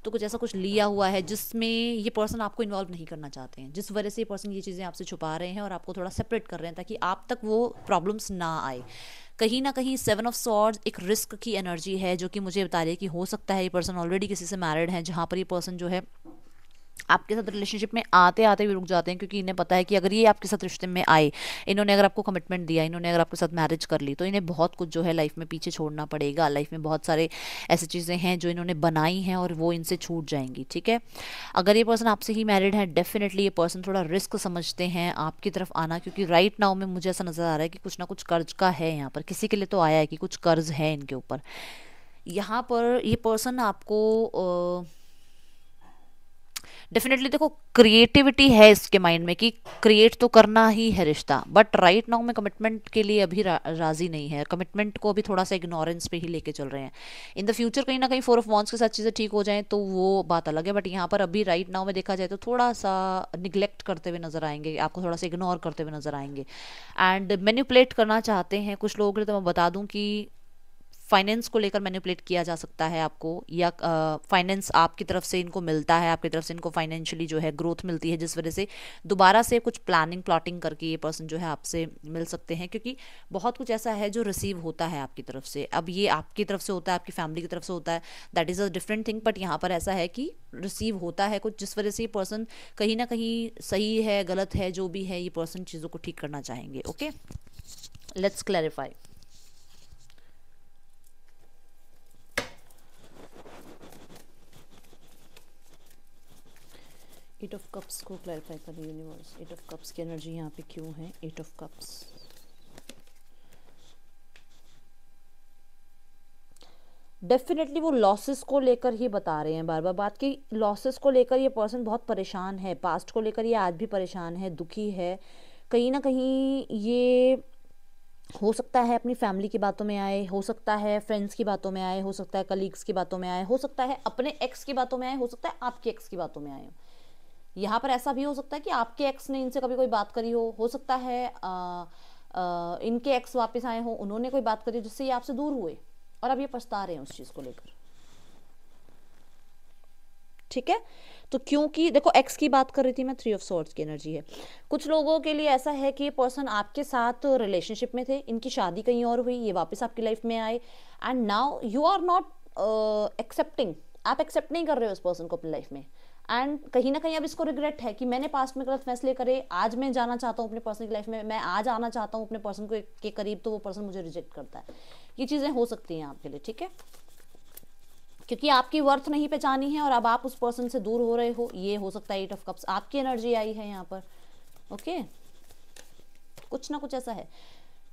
तो कुछ ऐसा कुछ लिया हुआ है जिसमें ये पर्सन आपको इन्वॉल्व नहीं करना चाहते हैं, जिस वजह से ये पर्सन ये चीज़ें आपसे छुपा रहे हैं और आपको थोड़ा सेपरेट कर रहे हैं, ताकि आप तक वो प्रॉब्लम्स ना आए। कहीं ना कहीं 7 ऑफ सॉर्ड्स एक रिस्क की एनर्जी है, जो कि मुझे बता रही है कि हो सकता है ये पर्सन ऑलरेडी किसी से मैरिड है, जहाँ पर ये पर्सन जो है आपके साथ रिलेशनशिप में आते आते भी रुक जाते हैं, क्योंकि इन्हें पता है कि अगर ये आपके साथ रिश्ते में आए, इन्होंने अगर आपको कमिटमेंट दिया, इन्होंने अगर आपके साथ मैरिज कर ली, तो इन्हें बहुत कुछ जो है लाइफ में पीछे छोड़ना पड़ेगा। लाइफ में बहुत सारे ऐसी चीज़ें हैं जो इन्होंने बनाई हैं और वो इनसे छूट जाएंगी, ठीक है। अगर ये पर्सन आपसे ही मैरिड है, डेफिनेटली ये पर्सन थोड़ा रिस्क समझते हैं आपकी तरफ आना, क्योंकि राइट नाउ में मुझे ऐसा नज़र आ रहा है कि कुछ ना कुछ कर्ज का है यहाँ पर, किसी के लिए तो आया है कि कुछ कर्ज है इनके ऊपर। यहाँ पर ये पर्सन आपको डेफिनेटली, देखो क्रिएटिविटी है इसके माइंड में कि क्रिएट तो करना ही है रिश्ता, बट राइट नाउ में कमिटमेंट के लिए अभी राजी नहीं है। कमिटमेंट को अभी थोड़ा सा इग्नोरेंस पे ही लेके चल रहे हैं। इन द फ्यूचर कहीं ना कहीं 4 ऑफ वॉन्ड्स के साथ चीज़ें ठीक हो जाएं तो वो बात अलग है, बट यहाँ पर अभी राइट नाउ में देखा जाए तो थोड़ा सा निग्लेक्ट करते हुए नजर आएंगे, आपको थोड़ा सा इग्नोर करते हुए नजर आएंगे एंड मैनिपुलेट करना चाहते हैं। कुछ लोगों के लिए तो मैं बता दूं कि फाइनेंस को लेकर मैनिपुलेट किया जा सकता है आपको, या फाइनेंस आपकी तरफ से इनको मिलता है, आपकी तरफ से इनको फाइनेंशियली जो है ग्रोथ मिलती है, जिस वजह से दोबारा से कुछ प्लानिंग प्लॉटिंग करके ये पर्सन जो है आपसे मिल सकते हैं, क्योंकि बहुत कुछ ऐसा है जो रिसीव होता है आपकी तरफ से। अब ये आपकी तरफ से होता है, आपकी फैमिली की तरफ से होता है, that is a different thing, but यहाँ पर ऐसा है कि रिसीव होता है कुछ, जिस वजह से ये पर्सन कहीं ना कहीं सही है गलत है जो भी है, ये पर्सन चीज़ों को ठीक करना चाहेंगे। Okay, let's clarify. Eight of cups को क्लैरिफाई करें यूनिवर्स। एट ऑफ कप्स की एनर्जी यहाँ पे क्यों है? एट ऑफ कप्स, डेफिनेटली वो लॉसेस को लेकर ही बता रहे हैं बार बार बात की। लॉसेस को लेकर ये पर्सन बहुत परेशान है, पास्ट को लेकर ये आज भी परेशान है, दुखी है। कहीं ना कहीं ये हो सकता है अपनी फैमिली की बातों में आए, हो सकता है फ्रेंड्स की बातों में आए, हो सकता है कलीग्स की बातों में आए, हो सकता है अपने एक्स की बातों में आए, हो सकता है आपके एक्स की बातों में आए। यहाँ पर ऐसा भी हो सकता है कि आपके एक्स ने इनसे कभी कोई बात करी हो सकता है इनके एक्स वापस आए हो, उन्होंने कोई बात करी जिससे ये आपसे दूर हुए और अब ये पछता रहे हैं उस चीज को लेकर, ठीक है। तो क्योंकि देखो एक्स की बात कर रही थी मैं, 3 ऑफ सॉर्ड्स की एनर्जी है। कुछ लोगों के लिए ऐसा है कि ये पर्सन आपके साथ रिलेशनशिप में थे, इनकी शादी कहीं और हुई, ये वापस आपकी लाइफ में आए and now you are not accepting, आप एक्सेप्ट नहीं कर रहे हो उस पर्सन को अपनी लाइफ में एंड कहीं ना कहीं अब इसको रिग्रेट है कि मैंने पास्ट में गलत फैसले करे, आज मैं जाना चाहता हूँ अपने पर्सन की लाइफ में, मैं आज आना चाहता हूँ अपने पर्सन के करीब, तो वो पर्सन मुझे रिजेक्ट करता है। ये चीज़ें हो सकती हैं आपके लिए, ठीक है, क्योंकि आपकी वर्थ नहीं पहचानी है और अब आप उस पर्सन से दूर हो रहे हो। ये हो सकता है 8 ऑफ कप्स आपकी एनर्जी आई है यहाँ पर। ओके, कुछ ना कुछ ऐसा है।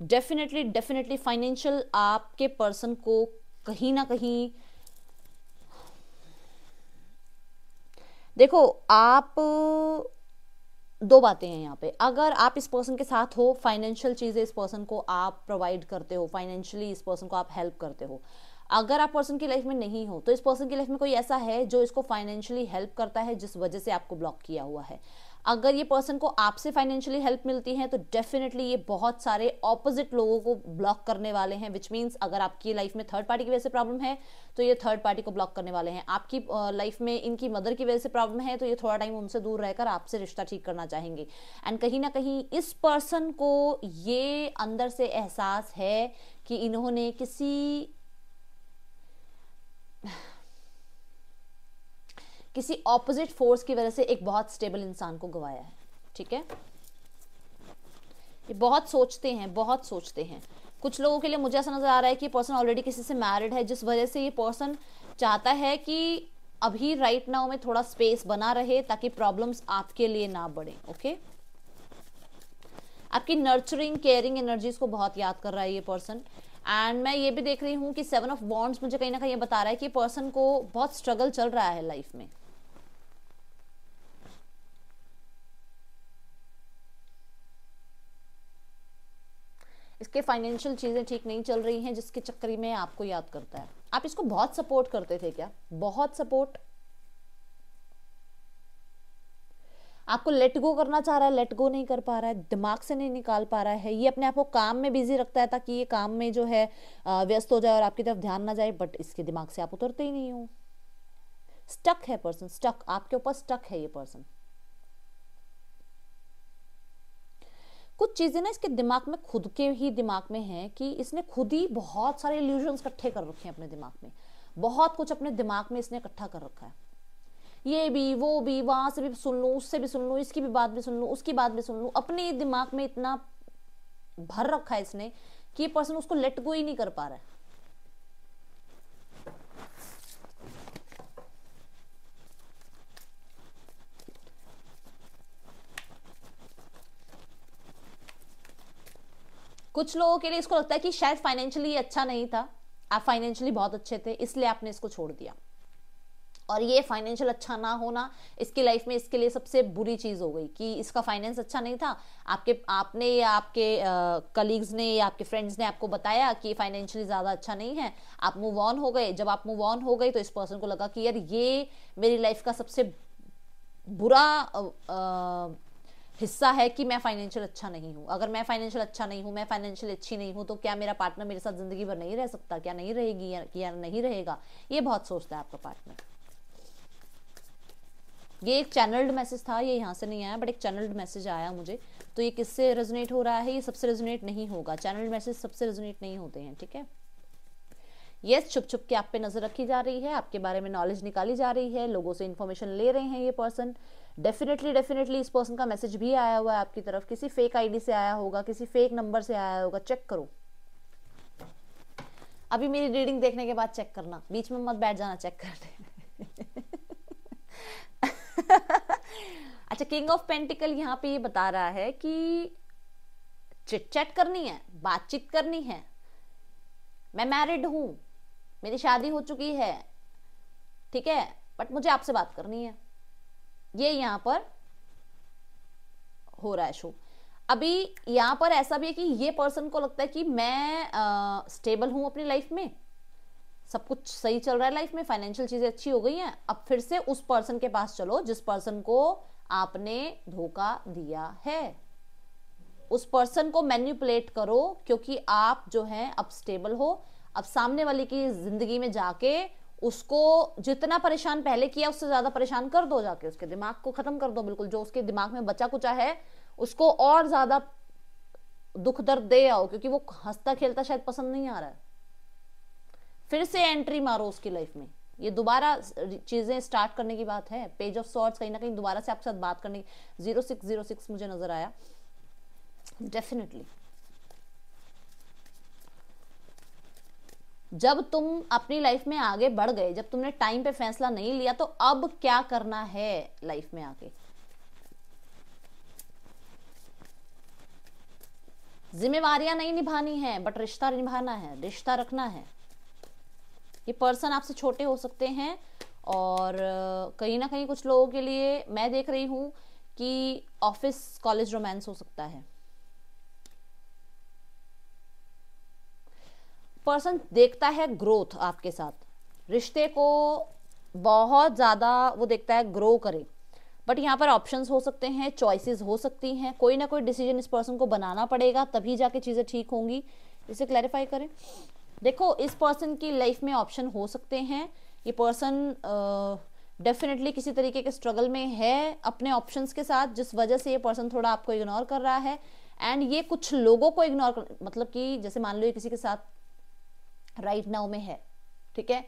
डेफिनेटली डेफिनेटली फाइनेंशियल आपके पर्सन को कहीं ना कहीं, देखो आप, दो बातें हैं यहाँ पे। अगर आप इस पर्सन के साथ हो, फाइनेंशियल चीज़ें इस पर्सन को आप प्रोवाइड करते हो, फाइनेंशियली इस पर्सन को आप हेल्प करते हो। अगर आप पर्सन की लाइफ में नहीं हो तो इस पर्सन की लाइफ में कोई ऐसा है जो इसको फाइनेंशियली हेल्प करता है, जिस वजह से आपको ब्लॉक किया हुआ है। अगर ये पर्सन को आपसे फाइनेंशियली हेल्प मिलती है तो डेफिनेटली ये बहुत सारे ऑपोजिट लोगों को ब्लॉक करने वाले हैं, विच मीन्स अगर आपकी लाइफ में थर्ड पार्टी की वजह से प्रॉब्लम है तो ये थर्ड पार्टी को ब्लॉक करने वाले हैं। आपकी लाइफ में इनकी मदर की वजह से प्रॉब्लम है तो ये थोड़ा टाइम उनसे दूर रहकर आपसे रिश्ता ठीक करना चाहेंगे। एंड कहीं ना कहीं इस पर्सन को ये अंदर से एहसास है कि इन्होंने किसी ऑपोजिट फोर्स की वजह से एक बहुत स्टेबल इंसान को गवाया है, ठीक है। ये बहुत सोचते हैं, बहुत सोचते हैं। कुछ लोगों के लिए मुझे ऐसा नजर आ रहा है कि पर्सन ऑलरेडी किसी से मैरिड है, जिस वजह से ये पर्सन चाहता है कि अभी राइट नाउ में थोड़ा स्पेस बना रहे ताकि प्रॉब्लम्स आपके लिए ना बढ़े। ओके, आपकी नर्चरिंग केयरिंग एनर्जीज को बहुत याद कर रहा है ये पर्सन। एंड मैं ये भी देख रही हूँ कि 7 ऑफ वॉन्ड्स मुझे कहीं ना कहीं ये बता रहा है कि पर्सन को बहुत स्ट्रगल चल रहा है लाइफ में। इसके फाइनेंशियल चीजें ठीक नहीं चल रही हैं, जिसके चक्कर में आपको याद करता है। आप इसको बहुत सपोर्ट करते थे क्या? बहुत सपोर्ट। आपको लेट गो करना चाह रहा है, लेट गो नहीं कर पा रहा है, दिमाग से नहीं निकाल पा रहा है। ये अपने आप को काम में बिजी रखता है ताकि ये काम में जो है व्यस्त हो जाए और आपकी तरफ ध्यान ना जाए, बट इसके दिमाग से आप उतरते ही नहीं हो। स्टक है पर्सन, स्टक, आपके ऊपर स्टक है ये पर्सन। कुछ चीजें ना इसके दिमाग में, खुद के ही दिमाग में है कि इसने खुद ही बहुत सारे इल्यूजन्स इकट्ठे कर रखे हैं अपने दिमाग में, बहुत कुछ अपने दिमाग में इसने इकट्ठा कर रखा है। ये भी वो भी, वहां से भी सुन लूं, उससे भी सुन लूं, इसकी भी बात भी सुन लूं, उसकी बात भी सुन लूं। अपने दिमाग में इतना भर रखा है इसने कि ये पर्सन उसको लेट गो ही नहीं कर पा रहा है। कुछ लोगों के लिए इसको लगता है कि शायद फाइनेंशियली अच्छा नहीं था, आप फाइनेंशियली बहुत अच्छे थे, इसलिए आपने इसको छोड़ दिया। और ये फाइनेंशियल अच्छा ना होना इसकी लाइफ में इसके लिए सबसे बुरी चीज हो गई कि इसका फाइनेंस अच्छा नहीं था। आपने या आपके कलीग्स ने या आपके फ्रेंड्स ने आपको बताया कि फाइनेंशियली ज्यादा अच्छा नहीं है, आप मूव ऑन हो गए। जब आप मूव ऑन हो गए तो इस पर्सन को लगा कि यार ये मेरी लाइफ का सबसे बुरा हिस्सा है कि मैं फाइनेंशियल अच्छा नहीं हूं। अगर मैं फाइनेंशियल अच्छा नहीं हूं, मैं फाइनेंशियल अच्छी नहीं हूं, तो क्या मेरा पार्टनर मेरे साथ जिंदगी भर नहीं रह सकता? क्या नहीं रहेगी या नहीं रहेगा? ये बहुत सोचता है आपका पार्टनर। ये एक चैनल्ड मैसेज था, ये यहाँ से नहीं आया, बट एक चैनल्ड मैसेज आया मुझे। तो ये किससे रेजोनेट हो रहा है? ये सबसे रेजोनेट नहीं होगा, चैनल्ड मैसेज सबसे रेजोनेट नहीं होते हैं, ठीक है। यस, छुप छुप के आप पे नजर रखी जा रही है, आपके बारे में नॉलेज निकाली जा रही है, लोगों से इन्फॉर्मेशन ले रहे हैं ये पर्सन। डेफिनेटली इस पर्सन का मैसेज भी आया हुआ है आपकी तरफ, किसी फेक आईडी से आया होगा, किसी फेक नंबर से आया होगा, चेक करो। अभी मेरी रीडिंग देखने के बाद चेक करना, बीच में मत बैठ जाना चेक करने। अच्छा, किंग ऑफ पेंटिकल यहाँ पे ये बता रहा है कि चिट चैट करनी है, बातचीत करनी है, मैं मैरिड हूं, मेरी शादी हो चुकी है, ठीक है, बट मुझे आपसे बात करनी है। ये यहां पर हो रहा है शो। अभी यहां पर ऐसा भी है कि ये पर्सन को लगता है कि मैं स्टेबल हूं अपनी लाइफ में, सब कुछ सही चल रहा है लाइफ में, फाइनेंशियल चीजें अच्छी हो गई हैं। अब फिर से उस पर्सन के पास चलो जिस पर्सन को आपने धोखा दिया है, उस पर्सन को मैनिपुलेट करो, क्योंकि आप जो है अब स्टेबल हो। अब सामने वाले की जिंदगी में जाके उसको जितना परेशान पहले किया उससे ज्यादा परेशान कर दो, जाके उसके दिमाग को खत्म कर दो बिल्कुल। जो उसके दिमाग में बचा कुचा है उसको और ज्यादा दुख दर्द दे आओ, क्योंकि वो हंसता खेलता शायद पसंद नहीं आ रहा है। फिर से एंट्री मारो उसकी लाइफ में, ये दोबारा चीजें स्टार्ट करने की बात है। पेज ऑफ सॉर्ड्स कहीं ना कहीं दोबारा से आपके साथ बात करने की 0606 मुझे नजर आया डेफिनेटली। जब तुम अपनी लाइफ में आगे बढ़ गए, जब तुमने टाइम पे फैसला नहीं लिया, तो अब क्या करना है लाइफ में आके? जिम्मेवारियां नहीं निभानी है, बट रिश्ता निभाना है, रिश्ता रखना है। ये पर्सन आपसे छोटे हो सकते हैं, और कहीं ना कहीं कुछ लोगों के लिए मैं देख रही हूं कि ऑफिस कॉलेज रोमांस हो सकता है। पर्सन देखता है ग्रोथ आपके साथ, रिश्ते को बहुत ज्यादा वो देखता है ग्रो करे, बट यहाँ पर ऑप्शंस हो सकते हैं, चॉइसेस हो सकती हैं, कोई ना कोई डिसीजन इस पर्सन को बनाना पड़ेगा, तभी जाके चीजें ठीक होंगी। इसे क्लैरिफाई करें। देखो, इस पर्सन की लाइफ में ऑप्शन हो सकते हैं। ये पर्सन डेफिनेटली किसी तरीके के स्ट्रगल में है अपने ऑप्शंस के साथ, जिस वजह से ये पर्सन थोड़ा आपको इग्नोर कर रहा है। एंड ये कुछ लोगों को इग्नोर कर, मतलब कि जैसे मान लो ये किसी के साथ राइट नाउ में है, ठीक है,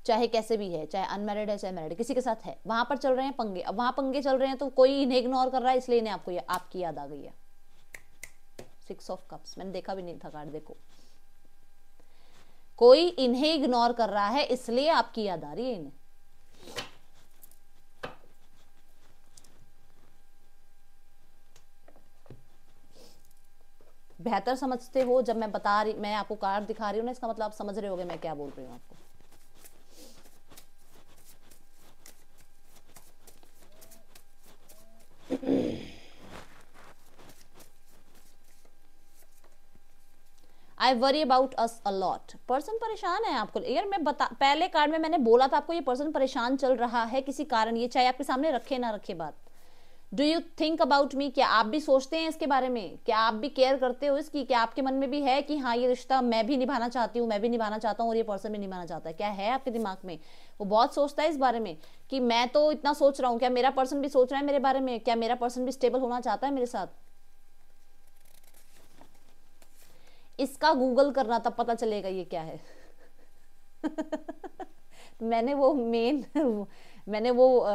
चाहे कैसे भी है, चाहे अनमैरिड है चाहे मैरिड, किसी के साथ है, वहां पर चल रहे हैं पंगे। अब वहां पंगे चल रहे हैं तो कोई इन्हें इग्नोर कर रहा है, इसलिए इन्हें आपकी याद आ गई है। 6 ऑफ कप्स, मैंने देखा भी नहीं था कार्ड, देखो कोई इन्हें इग्नोर कर रहा है इसलिए आपकी याद आ रही है इन्हें। बेहतर समझते हो जब मैं आपको कार्ड दिखा रही हूँ ना, इसका मतलब आप समझ रहे होगे मैं क्या बोल रही हूँ आपको। I worry about us a lot. Person परेशान है आपको यार। पहले कार्ड में मैंने बोला था आपको ये पर्सन परेशान चल रहा है किसी कारण, ये चाहे आपके सामने रखे ना रखे बात। Do you think about me? क्या आप भी सोचते हैं इसके बारे में? क्या आप भी केयर करते हो इसकी? क्या आपके मन में भी है कि हाँ ये रिश्ता मैं भी निभाना चाहती हूँ, मैं भी निभाना चाहता हूँ और ये पर्सन भी निभाना चाहता है? क्या है आपके दिमाग में? वो बहुत सोचता है इस बारे में कि मैं तो इतना सोच रहा हूँ, क्या मेरा पर्सन भी सोच रहा है मेरे बारे में? क्या मेरा पर्सन भी स्टेबल होना चाहता है मेरे साथ? इसका गूगल करना, तब पता चलेगा ये क्या है। मैंने वो मेन मैंने वो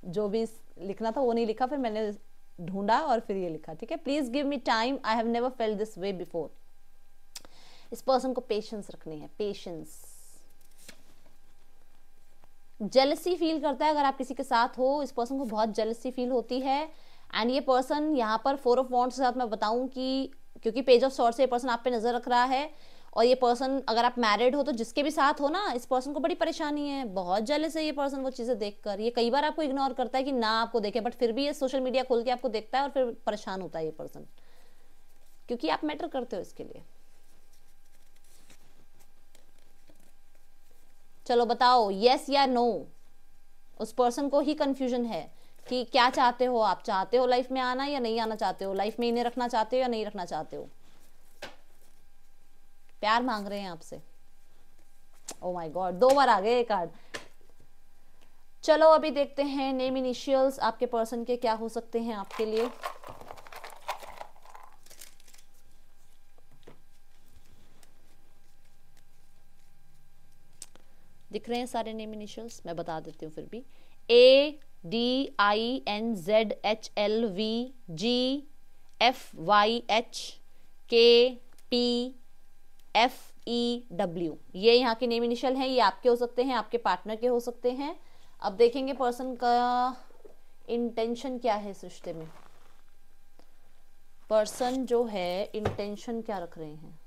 जो भी लिखना था वो नहीं लिखा, फिर मैंने ढूंढा और फिर ये लिखा, ठीक है। Please give me time, I have never felt this way before. इस पर्सन को पेशेंस रखनी है, पेशेंस। जेलसी फील करता है अगर आप किसी के साथ हो, इस पर्सन को बहुत जेलसी फील होती है। एंड ये पर्सन यहाँ पर 4 ऑफ वॉन्ड्स के साथ मैं बताऊं कि क्योंकि पेज ऑफ सॉर्ड से ये पर्सन आप पे नजर रख रहा है, और ये पर्सन अगर आप मैरिड हो तो जिसके भी साथ हो ना, इस पर्सन को बड़ी परेशानी है, बहुत जेलस है ये पर्सन वो चीजें देखकर। ये कई बार आपको इग्नोर करता है कि ना आपको देखे, बट फिर भी ये सोशल मीडिया खोल के आपको देखता है और फिर परेशान होता है ये पर्सन, क्योंकि आप मैटर करते हो इसके लिए। चलो बताओ यस या नो। उस पर्सन को ही कंफ्यूजन है कि क्या चाहते हो आप, चाहते हो लाइफ में आना या नहीं आना चाहते हो, लाइफ में इन्हें रखना चाहते हो या नहीं रखना चाहते हो। प्यार मांग रहे हैं आपसे। ओ माय गॉड, 2 बार आ गए ये कार्ड। चलो अभी देखते हैं नेम इनिशियल्स आपके पर्सन के क्या हो सकते हैं आपके लिए। दिख रहे हैं सारे नेम इनिशियल्स, मैं बता देती हूँ फिर भी। ADINZHLVGFYHKPFEW, ये यहाँ के नेम इनिशियल हैं। ये आपके हो सकते हैं, आपके पार्टनर के हो सकते हैं। अब देखेंगे पर्सन का इंटेंशन क्या है इस रिश्ते में। पर्सन जो है इंटेंशन क्या रख रहे हैं।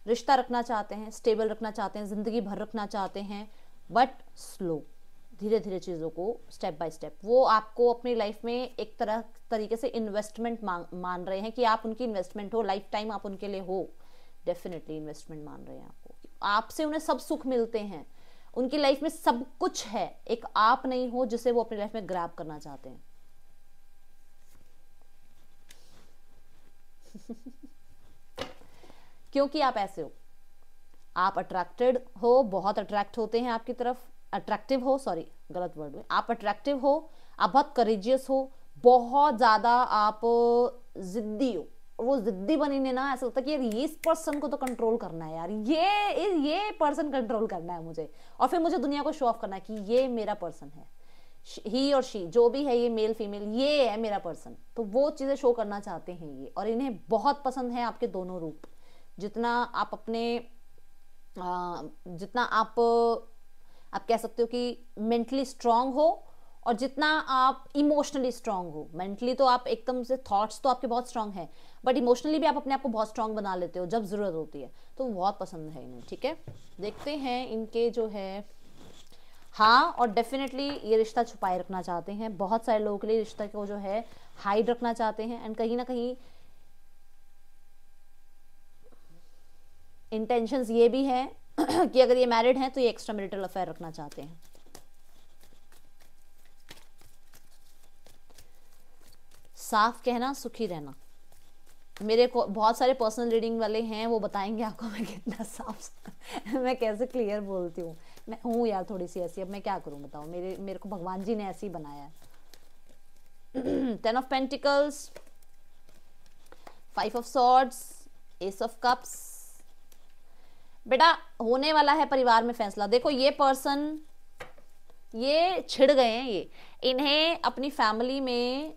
रिश्ता रखना चाहते हैं, स्टेबल रखना चाहते हैं, जिंदगी भर रखना चाहते हैं, बट स्लो, धीरे धीरे चीज़ों को स्टेप बाय स्टेप। वो आपको अपनी लाइफ में एक तरीके से इन्वेस्टमेंट मान रहे हैं कि आप उनकी इन्वेस्टमेंट हो, लाइफ टाइम आप उनके लिए हो। डेफिनेटली इन्वेस्टमेंट मान रहे हैं आपको, आपसे उन्हें सब सुख मिलते हैं, उनकी लाइफ में सब कुछ है, एक आप नहीं हो जिसे वो अपनी लाइफ में ग्रैब करना चाहते हैं। क्योंकि आप ऐसे हो, आप अट्रैक्टेड हो, बहुत अट्रैक्ट होते हैं आपकी तरफ, अट्रैक्टिव हो, सॉरी गलत वर्ड में, आप अट्रैक्टिव हो, आप बहुत करेजियस हो, बहुत ज्यादा आप जिद्दी हो। वो जिद्दी बनी ने ना, ऐसा लगता है कि यार ये इस पर्सन को तो कंट्रोल करना है यार, ये पर्सन कंट्रोल करना है मुझे, और फिर मुझे दुनिया को शो ऑफ करना है कि ये मेरा पर्सन है, ही और शी जो भी है, ये मेल फीमेल, ये है मेरा पर्सन। तो वो चीजें शो करना चाहते हैं ये, और इन्हें बहुत पसंद है आपके दोनों रूप। जितना आप अपने जितना आप कह सकते हो कि मेंटली स्ट्रांग हो, और जितना आप इमोशनली स्ट्रांग हो। मेंटली तो आप एकदम से, थॉट्स तो आपके बहुत स्ट्रांग हैं, बट इमोशनली भी आप अपने आप को बहुत स्ट्रांग बना लेते हो जब जरूरत होती है। तो बहुत पसंद है इन्हें, ठीक है। देखते हैं इनके जो है, हाँ, और डेफिनेटली ये रिश्ता छुपाए रखना चाहते हैं। बहुत सारे लोगों के लिए रिश्ता को जो है हाइड रखना चाहते हैं, एंड कहीं ना कहीं इंटेंशंस ये भी है कि अगर ये मैरिड हैं तो ये एक्स्ट्रा मैरिटल अफेयर रखना चाहते हैं। साफ कहना, सुखी रहना। मेरे को बहुत सारे पर्सनल रीडिंग वाले हैं, वो बताएंगे आपको मैं कितना साफ मैं कैसे क्लियर बोलती हूँ। मैं हूँ यार थोड़ी सी ऐसी, अब मैं क्या करूँ बताओ, मेरे को भगवान जी ने ऐसे ही बनाया है। 10 of pentacles, 5 of swords, S of cups. बेटा होने वाला है परिवार में फैसला। देखो ये पर्सन, ये छिड़ गए हैं, ये इन्हें अपनी फैमिली में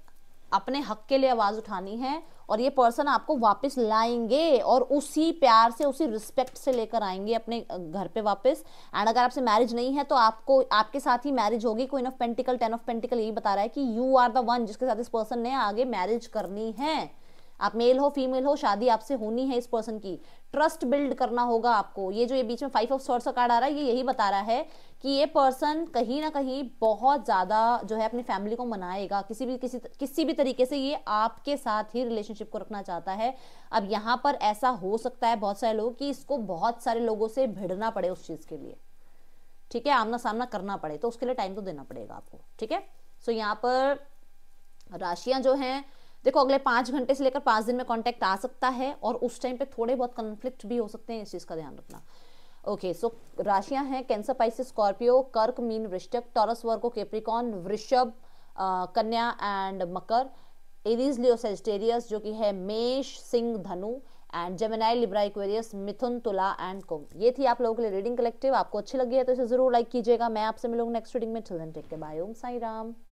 अपने हक के लिए आवाज उठानी है, और ये पर्सन आपको वापस लाएंगे, और उसी प्यार से, उसी रिस्पेक्ट से लेकर आएंगे अपने घर पे वापस। एंड अगर आपसे मैरिज नहीं है तो आपको, आपके साथ ही मैरिज होगी। Queen of pentacle, 10 of pentacle यही बता रहा है कि यू आर द वन जिसके साथ इस पर्सन ने आगे मैरिज करनी है। आप मेल हो फीमेल हो, शादी आपसे होनी है इस पर्सन की। ट्रस्ट बिल्ड करना होगा आपको। ये जो ये बीच में 5 ऑफ सॉर्ड्स का कार्ड आ रहा है, ये यही बता रहा है कि ये पर्सन कहीं ना कहीं बहुत ज्यादा जो है अपनी फैमिली को मनाएगा, किसी भी तरीके से ये आपके साथ ही रिलेशनशिप को रखना चाहता है। अब यहाँ पर ऐसा हो सकता है बहुत सारे लोग कि इसको बहुत सारे लोगों से भिड़ना पड़े उस चीज के लिए, ठीक है, आमना सामना करना पड़े, तो उसके लिए टाइम तो देना पड़ेगा आपको, ठीक है। सो यहाँ पर राशियां जो हैं, देखो अगले 5 घंटे से लेकर 5 दिन में कांटेक्ट आ सकता है, और उस टाइम पे थोड़े बहुत कन्फ्लिक्ट भी हो सकते हैं, इस चीज का ध्यान रखना। ओके, सो राशियां हैं कैंसर, पाइसेस, स्कॉर्पियो, कर्क, मीन, वृश्चिक, टॉरस, वर्गो, कैप्रिकॉर्न, वृषभ, कन्या and Makar, Aries, Leo, Sagittarius जो कि है मेष, सिंह, धनु, एंड जेमिनाई, लिब्रा, एक्वेरियस, मिथुन, तुला एंड कुंभ। ये थी आप लोगों के लिए रीडिंग कलेक्टिव। आपको अच्छी लगी है तो इसे जरूर लाइक कीजिएगा। मैं आपसे मिलूंगी नेक्स्ट रीडिंग में। Till then take care, bye, Om Sai Ram.